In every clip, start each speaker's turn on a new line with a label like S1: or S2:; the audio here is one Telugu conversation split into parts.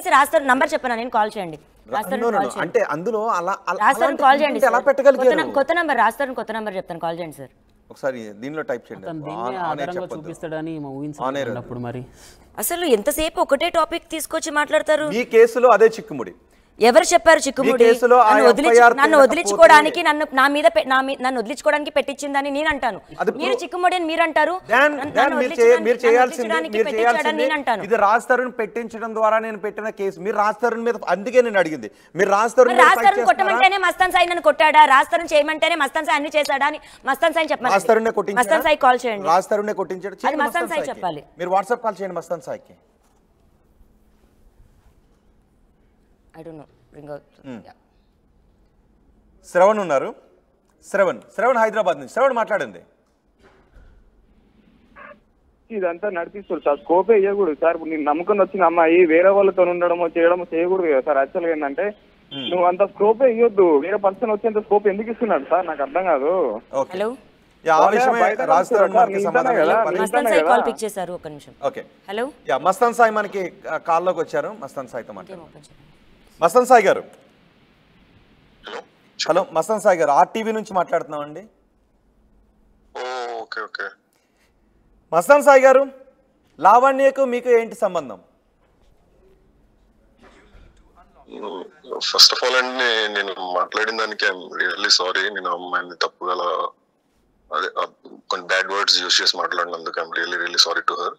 S1: చేసి రాస్తారు నంబర్ చెప్పనా నేను కాల్ చేయండి
S2: అంటే అందులో అలా
S1: రాస్తారు కాల్ చేయండి
S2: ఎలా పెట్టగలిగారు
S1: కొత్త నంబర్ రాస్తారు కొత్త నంబర్ చెప్తాను కాల్ చేయండి సార్
S2: ఒకసారి దీనిలో టైప్ చేయండి
S3: చూపిస్తాడని ఊహించినప్పుడు మరి
S1: అసలు ఎంతసేపు ఒకటే టాపిక్ తీసుకొచ్చి మాట్లాడతారు
S2: ఈ కేసులో అదే చిక్కుముడి
S1: ఎవరు చెప్పారు చిక్కుముడి నన్ను వదిలించుకోవడానికి నన్ను వదిలించుకోవడానికి పెట్టించిందని నేను అంటాను మీరు చిక్కుముడి అని మీరు అంటారు
S2: ఇది రాస్తారని పెట్టించడం ద్వారా నేను పెట్టిన కేసు మీరు రాస్తారని మీద అందుకే నేను అడిగింది మీరు రాస్తారని
S1: కొట్టమంటేనే మస్తాన్ సాయి నన్ను కొట్టాడా రాస్తారని చేయమంటేనే మస్తాన్ సాయి అన్ని చేశాడా అని మస్తాన్ సాయి చెప్పండి మస్తాన్ సాయి కాల్ చేయండి
S2: రాస్తారనే కొట్టించాడు
S1: మస్తాన్ సాయి చెప్పాలి
S2: మీరు వాట్సాప్ కాల్ చేయండి మస్తాన్ సాయికి
S1: I don't know. Bring out. Yeah.
S2: Shravan ఉన్నారు శ్రవణ్ హైదరాబాద్ నుంచి శ్రవణ్ మాట్లాడండి
S4: ఇదంతా నడిపిస్తారు సార్ స్కోపే ఇవ్వకూడదు సార్ నేను నమ్ముకొని వచ్చిన అమ్మాయి వేరే వాళ్ళతో ఉండడమో చేయడమో చేయకూడదు కదా సార్ యాక్చువల్గా ఏంటంటే నువ్వు అంత స్కోపే ఇవ్వద్దు వేరే పర్సన్ వచ్చేంత స్కోప్ ఎందుకు ఇస్తున్నాడు సార్ నాకు అర్థం కాదు
S1: హలో
S2: మస్తాన్ సాయి మనకి కాల్లోకి వచ్చారు మస్తాన్ సాయితో మాట్లాడారు మస్తాన్ సాయి గారు హలో మస్తాన్ సాయి గారు ఆర్టీవీ నుంచి మాట్లాడుతున్నామండి మస్తాన్ సాయి గారు లావణ్యకు మీకు ఏంటి సంబంధం
S5: ఫస్ట్ ఆఫ్ ఆల్ అండి నేను మాట్లాడిన దానికి ఐఎమ్ రియల్లీ సారీ నేను అమ్మాయిని తప్పుగా అదే కొన్ని బ్యాడ్ వర్డ్స్ యూజ్ చేసి మాట్లాడినందుకు I'm really sorry to her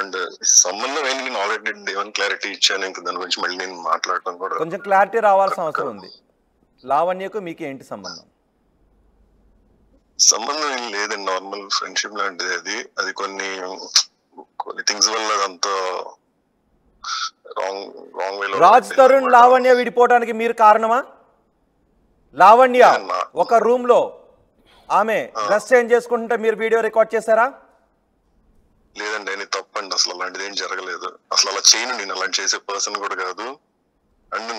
S5: and సంబంధం ఏంటి నేను ఆల్రెడీ దేవన్ క్లారిటీ ఇచ్చాను ఇంకా దాని గురించి మళ్ళీ నేను మాట్లాడటం కూడా
S2: కొంచెం క్లారిటీ రావాల్సిన అవసరం ఉంది లావణ్యకు మీకు ఏంటి
S5: సంబంధం ఏం లేదండి నార్మల్ ఫ్రెండ్షిప్ లాంటిది అది కొన్ని థింగ్స్ వల్ల అదంతా రాంగ్ వేలో
S2: రాజ్ తరుణ్ లావణ్య విడిపోవడానికి మీరు కారణమా లావణ్య ఒక రూమ్ లో ఆమె డ్రెస్ చేంజ్ చేసుకుంటుంటే మీరు వీడియో రికార్డ్ చేశారా
S5: లేదండి అని తప్పండి అసలు అలాంటిది ఏం జరగలేదు అసలు అలా చేయను నేను అలాంటి చేసే పర్సన్ కూడా కాదు అండ్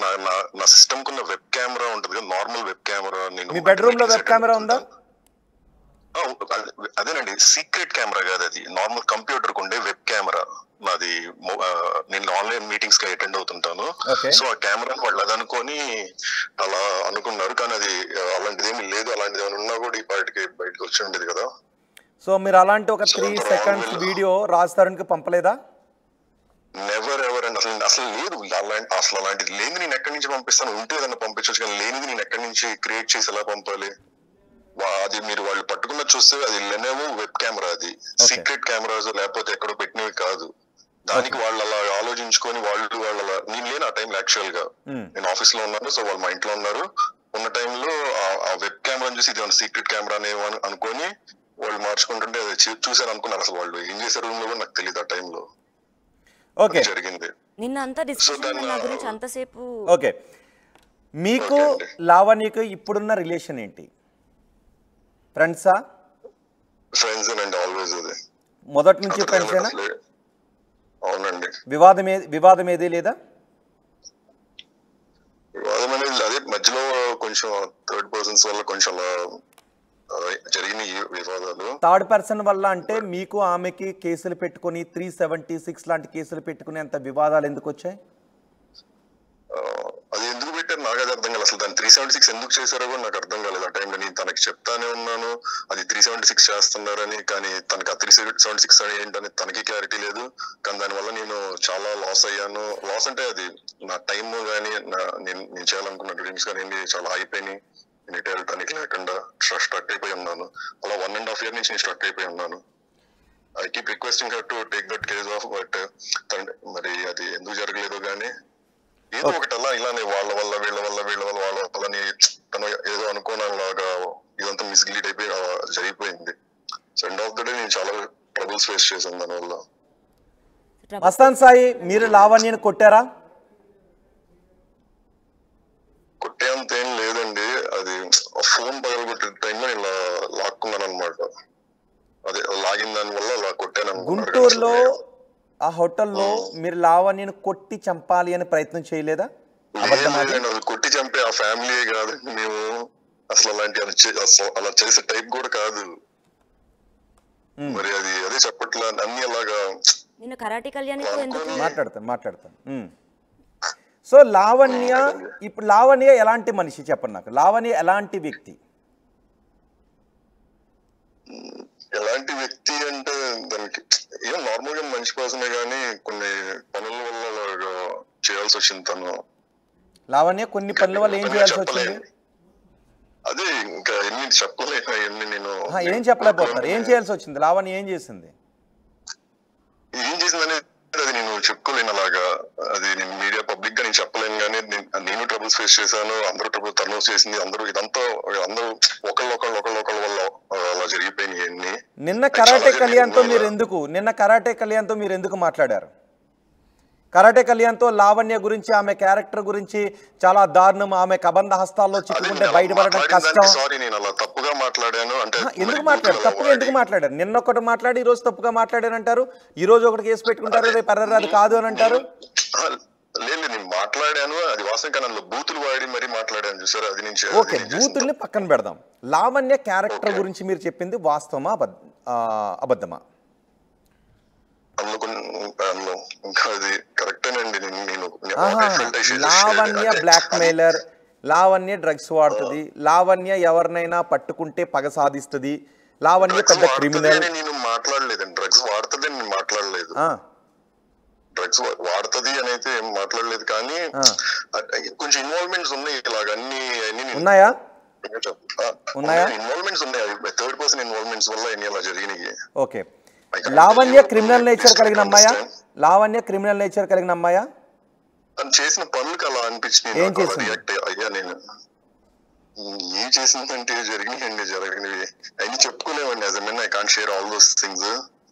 S5: నా సిస్టమ్ కున్న వెబ్ కెమెరా ఉంటది కదా నార్మల్ వెబ్ కెమెరా నేను
S2: మీ బెడ్రూమ్ లో వెబ్ కెమెరా ఉందా
S5: అదేనండి సీక్రెట్ కెమెరా కాదు అది నార్మల్ కంప్యూటర్ కు ఉండే వెబ్ కెమెరా నాది నేను ఆన్లైన్ మీటింగ్స్ కి అటెండ్ అవుతుంటాను సో ఆ కెమెరా వాళ్ళు అది అనుకొని అలా అనుకున్నారు కానీ అది అలాంటిది ఏమి లేదు అలాంటిది ఏమైనా ఉన్నా కూడా ఈ పార్టీకి బయటకు వచ్చి ఉండేది కదా
S2: సో మీరు అలాంటి ఒక 3 సెకండ్స్ వీడియో రాజ్ తరుణ్ కి పంపలేదా
S5: నెవర్ ఎవర్ అండ్ అసలు లేదు అసలు అలాంటిది లేని నేను ఎక్కడి నుంచి పంపిస్తాను ఉంటే ఏదన్నా పంపించవచ్చు కానీ లేనిది నేను ఎక్కడి నుంచి క్రియేట్ చేసి ఎలా పంపాలి అది మీరు వాళ్ళు పట్టుకున్న చూస్తే అది లెనోవో వెబ్ కెమెరా అది సీక్రెట్ కెమెరాస్ లేకపోతే ఎక్కడో పెట్టినవి కాదు దానికి వాళ్ళు అలా ఆలోచించుకొని వాళ్ళు నేను లేను ఆ టైంలో యాక్చువల్ గా నేను ఆఫీస్ లో ఉన్నాను సో వాళ్ళు మా ఇంట్లో ఉన్నారు ఉన్న టైంలో ఆ వెబ్ కెమెరా చూసి ఇది సీక్రెట్ కెమెరా అనేమో అనుకొని వాళ్ళు మార్చుకుంటుంటే అది చూసాను అనుకున్నారు అసలు వాళ్ళు ఏం చేసే రూమ్ లో కూడా నాకు తెలియదు ఆ టైంలో జరిగింది
S1: నిన్న అంతా డిస్కషన్ నా గురించి అంతసేపు
S2: ఓకే మీకు లావణ్యకు ఇప్పుడున్న రిలేషన్ ఏంటి ఫ్రెండ్సా
S5: ఫ్రెండ్స్ అండి ఆల్వేస్ అదే
S2: మొదటి నుంచి ఫ్రెండ్సేనా
S5: అవునండి
S2: వివాదం ఏది లేదా
S5: వివాదం అనేది అదే మధ్యలో కొంచెం థర్డ్ పర్సన్స్ వల్ల కొంచెం జరిగిన వివాదాలు
S2: థర్డ్ పర్సన్ వల్ల అంటే మీకు ఆమెకి కేసులు పెట్టుకొని 376 లాంటి కేసులు పెట్టుకునేంత వివాదాలు ఎందుకు వచ్చాయి
S5: అది ఎందుకు పెట్టారు నాకు అది అర్థం కాలేదు అసలు దాన్ని 376 ఎందుకు చేశారో కూడా నాకు అర్థం కాలేదు ఆ టైంలో నేను తనకి చెప్తానే ఉన్నాను అది 376 చేస్తున్నారని కానీ తనకి ఆ 376 అని ఏంటని తనకి క్లారిటీ లేదు కానీ దానివల్ల నేను చాలా లాస్ అయ్యాను లాస్ అంటే అది నా టైం కానీ నేను చేయాలనుకున్న డ్రీమ్స్ కానీ చాలా అయిపోయినాయి నేను ఇటు వెళ్ళటానికి లేకుండా స్ట్రక్ అయిపోయి ఉన్నాను అలా 1.5 year నుంచి నేను స్ట్రక్ అయిపోయి ఉన్నాను I keep requesting her to take that case of but మరి అది ఎందుకు జరగలేదు కానీ ఏదో ఒకటి అలా ఇలానే వాళ్ళ వల్ల వీళ్ళ వల్ల వాళ్ళని తను ఏదో అనుకోనలాగా ఇదంతా మిస్లీడ్ అయిపోయి జరిగిపోయింది so end of the day నేను చాలా ట్రబుల్స్ ఫేస్ చేశాను దానివల్ల
S2: మస్తాన్ సాయి మీరు లావణ్యని కొట్టారా
S5: కొట్టేంత ఏం లేదండి అది ఫోన్ పగలగొట్టే టైంలో ఇలా లాక్కున్నాను అనమాట అదే లాగిన దాని వల్ల అలా కొట్టాను
S2: గుంటూరులో ఆ హోటల్లో మీరు లావణ్యను కొట్టి చంపాలి అని ప్రయత్నం చేయలేదా
S5: కొట్టి చంపే ఆ ఫ్యామిలీ కాదు మేము అసలు అలాంటి అలా చేసే టైప్ కూడా కాదు మరి అది అదే చెప్పట్లా అన్ని అలాగా
S1: నిన్న కరాటే కళ్యాణ్
S2: మాట్లాడతాను సో లావణ్య, ఇప్పుడు లావణ్య ఎలాంటి మనిషి చెప్పండి నాకు, లావణ్య ఎలాంటి వ్యక్తి?
S5: ఎలాంటి వ్యక్తి అంటే దానికి ఏం నార్మల్ గా మంచి పర్సనే కానీ కొన్ని పనుల వల్ల చేయాల్సి వచ్చింది తను.
S2: లావణ్య కొన్ని పనుల వల్ల ఏం చేయాల్సి వచ్చింది?
S5: అదే ఇంకా ఎన్ని చెప్పలేను, ఎన్ని నేను
S2: ఏం చెప్పలేకపోతున్నారు, ఏం చేయాల్సి వచ్చింది? లావణ్య ఏం చేసింది?
S5: ఏం చేసిందనే అది నేను చెప్పుకోలేను అలాగా. అది నేను మీడియా పబ్లిక్ గా నేను చెప్పలేను, కానీ నేను ట్రబుల్స్ ఫేస్ చేశాను, అందరూ ట్రబుల్ తను చేసింది, అందరూ ఇదంతా అందరూ ఒకళ్ళ వల్ల అలా జరిగిపోయినాయి అన్ని.
S2: నిన్న కరాటే కళ్యాణ్తో మీరు ఎందుకు మాట్లాడారు? కరాటే కళ్యాణ్తో లావణ్య గురించి, ఆమె క్యారెక్టర్ గురించి చాలా దారుణం, ఆమె కబంధ హస్తాల్లో చిక్కుకుంటే బయటపడడం కష్టం.
S5: సారీ, నేను అలా తప్పుగా మాట్లాడాను. అంటే
S2: ఎందుకు మాట్లాడారు? తప్పుగా ఎందుకు మాట్లాడారు? నిన్న ఒకటి మాట్లాడి ఈ రోజు తప్పుగా మాట్లాడారు అంటారు, ఈ రోజు ఒకటి కేసు పెట్టుకుంటారు, రేపు అది కాదు అని అంటారు.
S5: లేదు, నేను మాట్లాడాను, అది వాస్తవం కానీ అందులో బూతులు వాడి మరీ మాట్లాడాను చూసారు, అది నుంచి.
S2: ఓకే, బూతుల్ని పక్కన పెడదాం. లావణ్య క్యారెక్టర్ గురించి మీరు చెప్పింది వాస్తవమా అబద్ధమా? Lavanya blackmailer, Lavanya drugs వాడుతుంది, లావణ్య ఎవరినైనా పట్టుకుంటే పగ సాధిస్తుంది, లావణ్య పెద్ద క్రిమినల్.
S5: నేను మాట్లాడలేదండి, డ్రగ్స్ వాడుతుంది నేను మాట్లాడలేదు, డ్రగ్స్ వాడుతుంది అని అయితే ఏం మాట్లాడలేదు, కానీ కొంచెం ఇన్వాల్వ్మెంట్స్ ఉన్నాయి, ఇలాగ అన్ని
S2: ఉన్నాయా?
S5: ఇన్వాల్వ్మెంట్స్ ఉన్నాయి, థర్డ్ పర్సన్ ఇన్వాల్వ్మెంట్స్ వల్ల ఎన్ని అలా జరిగినాయి.
S2: ఓకే, లావణ్య క్రిమినల్ నేచర్ కలిగిన అమ్మాయా? లావణ్య క్రిమినల్ నేచర్ కలిగిన అమ్మాయా?
S5: తను చేసిన పనులకు అలా అనిపించింది. అయ్యా నేను ఏం చేసిందంటే జరిగినవి అన్ని చెప్పుకోలేమండి. As a men I can't share all those things.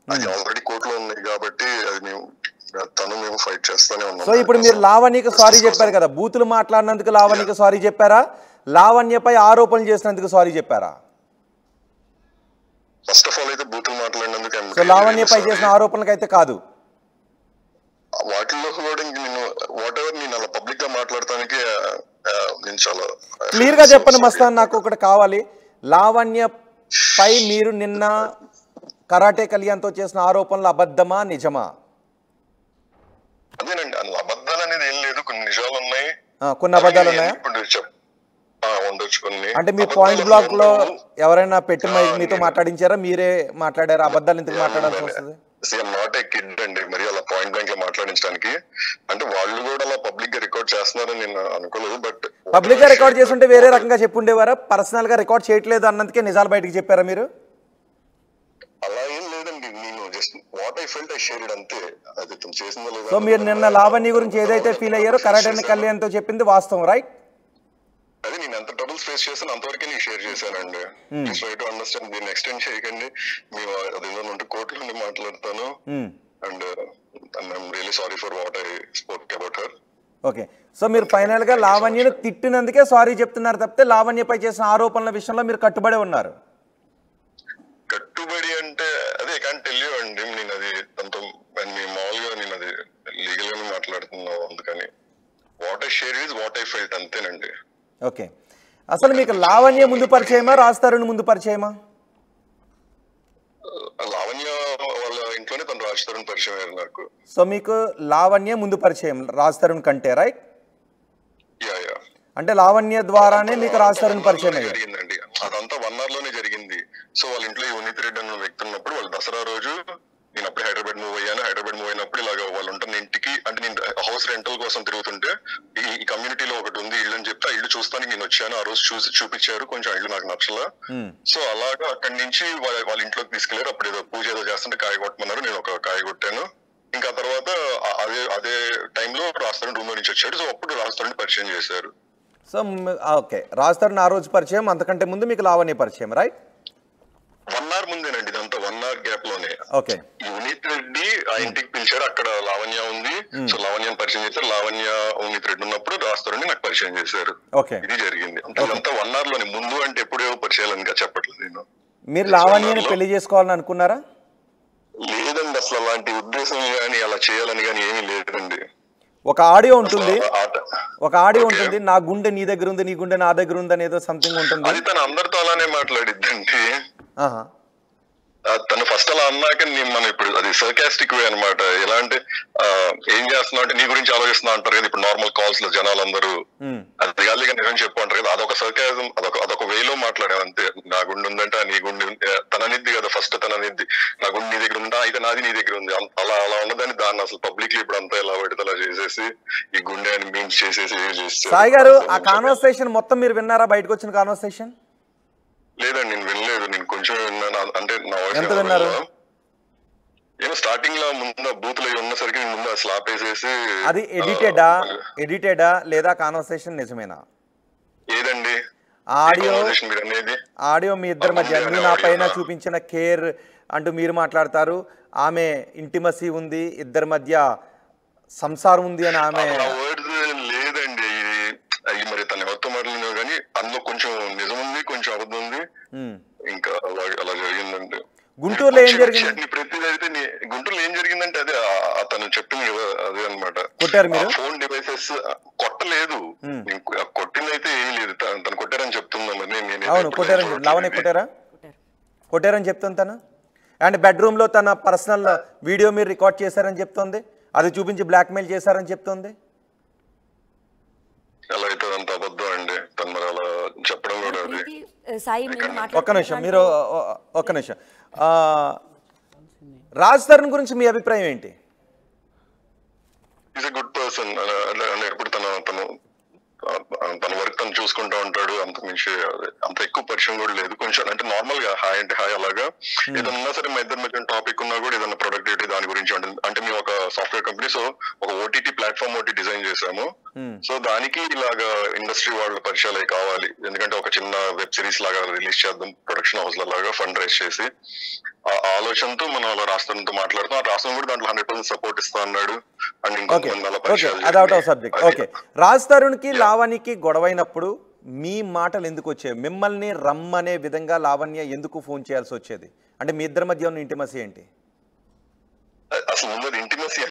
S5: అది ఆల్రెడీ కోర్టులో ఉన్నాయి కాబట్టి అది మేము ఫైట్ చేస్తానే ఉన్నాం.
S2: సో ఇప్పుడు మీరు లావణ్యకి సారీ చెప్పారు కదా, బూతులు మాట్లాడినందుకు లావణ్యకి సారీ చెప్పారా? లావణ్యపై ఆరోపణలు చేసినందుకు సారీ చెప్పారా?
S5: ఫస్ట్ ఆఫ్ ఆల్ అయితే బూతులు మాట్లాడినందుకు.
S2: సో లావణ్యపై చేసిన ఆరోపణలకు అయితే కాదు,
S5: వాటిల్లో కూడా నేను వాట్ ఎవర్ నేను అలా పబ్లిక్ గా మాట్లాడటానికి నేను చాలా
S2: క్లియర్ గా చెప్పండి మస్తాన్, నాకు ఒకటి కావాలి. లావణ్యపై మీరు నిన్న కరాటే కళ్యాణ్తో చేసిన ఆరోపణలు అబద్ధమా నిజమా?
S5: అదేనండి, అందులో అబద్ధాలు అనేది ఏం లేదు, కొన్ని నిజాలు ఉన్నాయి.
S2: కొన్ని అబద్ధాలు ఉన్నాయా?
S5: ఉండొచ్చు కొన్ని.
S2: అంటే మీ పాయింట్ బ్లాక్ లో ఎవరైనా పెట్టి మీతో మాట్లాడించారా, మీరే మాట్లాడారా? అబద్ధాలు ఎందుకు మాట్లాడాల్సి వస్తుంది?
S5: నాట్ ఏ కిడ్ అండి, మరి అలా పాయింట్ బ్లాంక్ లో మాట్లాడించడానికి. అంటే వాళ్ళు కూడా అలా పబ్లిక్ గా రికార్డ్ చేస్తున్నారని నేను అనుకోలేదు. బట్
S2: పబ్లిక్ గా రికార్డ్ చేస్తుంటే వేరే రకంగా చెప్పుండేవారా? పర్సనల్ గా రికార్డ్ చేయట్లేదు అన్నందుకే నిజాలు బయటకు చెప్పారా మీరు?
S5: అలా ఏం లేదండి, నేను just what I felt I shared అంతే. అది తను చేసిందో లేదో.
S2: సో మీరు నిన్న లావణ్య గురించి ఏదైతే ఫీల్ అయ్యారో కరాటే కళ్యాణ్తో చెప్పింది వాస్తవం, రైట్?
S5: అది నేను ఎంత ట్రబుల్స్ ఫేస్ చేస్తాను అంతవరకే నేను షేర్ చేశానండి. ట్రై టు అండర్స్టాండ్, దీన్ని ఎక్స్టెండ్ చేయకండి. మేము అదేదో నుండి కోర్టు నుండి మాట్లాడతాను. And I'm really sorry for what I spoke about her.
S2: Okay, so మీరు ఫైనల్ గా లావణ్యను తిట్టినందుకే సారీ చెప్తున్నారు తప్పితే లావణ్యపై చేసిన ఆరోపణల విషయంలో మీరు కట్టుబడి ఉన్నారు?
S5: కట్టుబడి అంటే అదే కాంట్ టెల్ యూ అండి, నేను అది తనతో మామూలుగా నేను అది లీగల్ గానే మాట్లాడుతున్నాను, అందుకని what I share is what I felt అంతేనండి.
S2: ఓకే, అసలు మీకు లావణ్య ముందు పరిచయమా, రాజ్ తరుణ్ ముందు పరిచయమా?
S5: లావణ్య వాళ్ళ ఇంట్లోనే తను రాజ్ తరుణ్ పరిచయం అయ్యారు నాకు.
S2: సో మీకు లావణ్య ముందు పరిచయం రాజ్ తరుణ్ కంటే, రైట్? అంటే లావణ్య ద్వారానే మీకు రాజ్ తరుణ్ పరిచయం
S5: జరిగిందండి. అదంతా 1 hour లోనే జరిగింది. సో వాళ్ళ ఇంట్లో యునిత్ రెడ్డి అన్న వ్యక్తి ఉన్నప్పుడు, వాళ్ళు దసరా రోజు నేను అప్పుడే హైదరాబాద్ మూవ్ అయ్యాను. హైదరాబాద్ మూవ్ అయినప్పుడు ఇలాగ వాళ్ళు ఉంటున్న ఇంటికి, అంటే నేను హౌస్ రెంటల్ కోసం తిరుగుతుంటే ఈ కమ్యూనిటీలో ఒకటి ఉంది ఇల్లు అని చెప్తే ఆ ఇల్లు చూస్తానికి నేను వచ్చాను. ఆ రోజు చూపించారు, కొంచెం ఇల్లు నాకు నచ్చలా. సో అలాగా అక్కడి నుంచి వాళ్ళ ఇంట్లోకి తీసుకెళ్లారు. అప్పుడు ఏదో పూజ ఏదో చేస్తుంటే కాయ కొట్టమన్నారు, నేను ఒక కాయ కొట్టాను. ఇంకా తర్వాత అదే టైంలో రాజ్ తరుణ్ రూమ్ లో నుంచి వచ్చాడు. సో అప్పుడు రాజ్ తరుణ్ పరిచయం చేశారు.
S2: సో ఓకే, రాజ్ తరుణ్ ఆ రోజు పరిచయం, అంతకంటే ముందు మీకు లావణ్య పరిచయం, రైట్?
S5: 1 hour ముందేనండి, ఇదంతా 1 hour గ్యాప్ లోనే.
S2: ఓకే,
S5: యునిత్ రెడ్డి ఆ ఇంటికి పిలిచారు, అక్కడ లావణ్య ఉంది. సో లావణ్యని పరిచయం చేశారు. లావణ్య యునిత్ రెడ్డి ఉన్నప్పుడు రాజ్ తరుణ్ నాకు పరిచయం చేశారు.
S2: ఓకే,
S5: ఇది జరిగింది. అంటే ఇదంతా 1 hour లోనే, ముందు అంటే ఎప్పుడో పరిచయాలు ఇంకా చెప్పట్లేదు నేను.
S2: మీరు లావణ్యని పెళ్లి చేసుకోవాలని అనుకున్నారా?
S5: లేదండి, అసలు అలాంటి ఉద్దేశం కానీ అలా చేయాలని కానీ ఏమీ లేదండి.
S2: ఒక ఆడియో ఉంటుంది, నా గుండె నీ దగ్గర ఉంది, నీ గుండె నా దగ్గర ఉంది అనేదో సంథింగ్ ఉంటుంది.
S5: అది తను అందరితో అలానే మాట్లాడిద్దండి. తను ఫస్ట్ అలా అన్నాక మనం ఇప్పుడు అది సర్కాస్టిక్ వే అనమాట. ఎలా అంటే ఏం చేస్తున్నావు అంటే నీ గురించి ఆలోచిస్తున్నా అంటారు కదా ఇప్పుడు నార్మల్ కాల్స్ లో జనాలందరూ, అది గాలిగా నిజం చెప్పు అంటారు కదా, అదొక సర్కాజం, అదొక వేలో మాట్లాడాం అంతే. నా గుండె ఉందంటే నీ గుండె తననిద్ది కదా, ఫస్ట్ తననిద్ది నా గుండె నీ దగ్గర ఉందా, అయితే నాది నీ దగ్గర ఉంది, అలా ఉన్నదాన్ని దాన్ని అసలు పబ్లిక్ ఇప్పుడు అంతా ఎలా పడితే అలా చేసేసి ఈ గుండె అని మీమ్స్ చేసేసి
S2: సాయి గారు ఆ కాన్వర్సేషన్ మొత్తం మీరు విన్నారా? బయటకు వచ్చిన కాన్వర్సేషన్?
S5: లేదండి నేను వినలేదు, నేను కొంచెం విన్నాను. అంటే నా
S2: ఎంత విన్నారు?
S5: ఏమో స్టార్టింగ్ లో ముందు బూత్ లో ఉన్నసరికి నేను ముందు స్లాప్ వేసేసి.
S2: అది ఎడిటెడా లేదా కాన్వర్సేషన్ నిజమేనా?
S5: ఏదండి
S2: ఆడియో మీ ఇద్దరి మధ్య మీ నా పైన చూపించిన కేర్ అంటూ మీరు మాట్లాడతారు, ఆమె ఇంటిమసీ ఉంది, ఇద్దరి మధ్య సంసారం ఉంది అని ఆమె.
S5: లేదండి అవి మరి తన ఎవరితో మాట్లాడినా కానీ అందులో కొంచెం నిజం ఉంది, కొంచెం అబద్ధం ఉంది. ఇంకా అలా జరిగిందండి.
S2: గుంటూరులో ఏం జరిగింది?
S5: ప్రతిదీ అయితే గుంటూరులో ఏం జరిగిందంటే అదే అతను చెప్పింది కదా, అదే అనమాట.
S2: కొట్టారు మీరు?
S5: ఫోన్ డివైసెస్ కొట్టలేదు, కొట్టింది అయితే ఏమీ లేదు, తను కొట్టారని చెప్తున్నా.
S2: అవును కొట్టారని, లావణ్య కొట్టారని చెప్తుంది తను. అండ్ బెడ్రూమ్ లో తన పర్సనల్ వీడియో మీరు రికార్డ్ చేశారని చెప్తుంది, అది చూపించి బ్లాక్మెయిల్ చేశారని చెప్తుంది.
S5: అలా అయితే అంత అబద్ధం అండి, తను మరి అలా చెప్పడం కూడా.
S2: ఒక్క నిమిషం మీరు, ఒక్క నిమిషం. రాజ్ తరుణ్ గురించి మీ అభిప్రాయం ఏంటి?
S5: ఈజ్ ఎ గుడ్ పర్సన్, ఎప్పుడు తన వర్క్ తను చూసుకుంటా ఉంటాడు, అంత మించి అంత ఎక్కువ పరిచయం కూడా లేదు. కొంచెం అంటే నార్మల్ గా హాయ్ అంటే హాయ్ అలాగా. ఏదన్నా ఉన్నా సరే మా ఇద్దరి మధ్య టాపిక్ ఉన్నా కూడా ఏదైనా ప్రొడక్టివిటీ దాని గురించి అంటే మేము ఒక సాఫ్ట్వేర్ కంపెనీ, సో ఒక ఓటీటీ ప్లాట్ఫామ్ ఒకటి డిజైన్ చేసాము. సో దానికి ఇలాగా ఇండస్ట్రీ వాళ్ళ పరిచయాలు కావాలి, ఎందుకంటే ఒక చిన్న వెబ్ సిరీస్ లాగా రిలీజ్ చేద్దాం ప్రొడక్షన్ హౌస్ లాగా ఫండ్ రైజ్ చేసి, ఆ ఆలోచనతో మనం అలా రాష్ట్రంతో మాట్లాడుతాం. ఆ రాష్ట్రం కూడా దాంట్లో 100% సపోర్ట్ ఇస్తా అన్నాడు. అండ్
S2: ఇంకొక రాజ్ తరుణ్ కి లావణ్యకి గొడవైనప్పుడు మీ మాటలు ఎందుకు వచ్చాయి? మిమ్మల్ని రమ్మనే విధంగా లావణ్య ఎందుకు ఫోన్ చేయాల్సి వచ్చేది? అంటే మీ ఇద్దరి మధ్య ఉన్న ఇంటిమసీ ఏంటి?